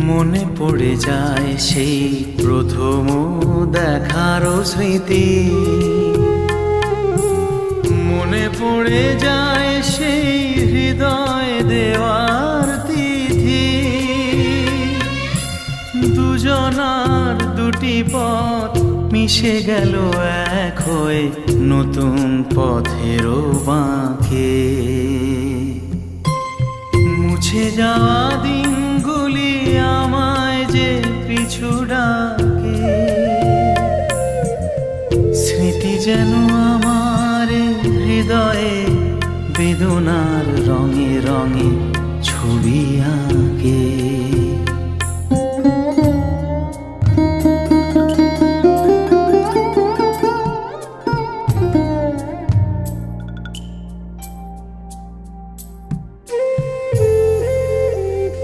মনে পড়ে যায় সেই প্রথম দেখারও স্মৃতি, মনে পড়ে যায় সেই হৃদয় দেওয়ার তিথি। দুজনার দুটি পথ মিশে গেল এক হয়ে নতুন পথেরও বাঁকে। মুছে যাওয়া দিনগুলি আমায় যে পিছু ডাকে, স্মৃতি যেন আমার হৃদয়ে বেদনার রঙে রঙে ছবি আঁকে।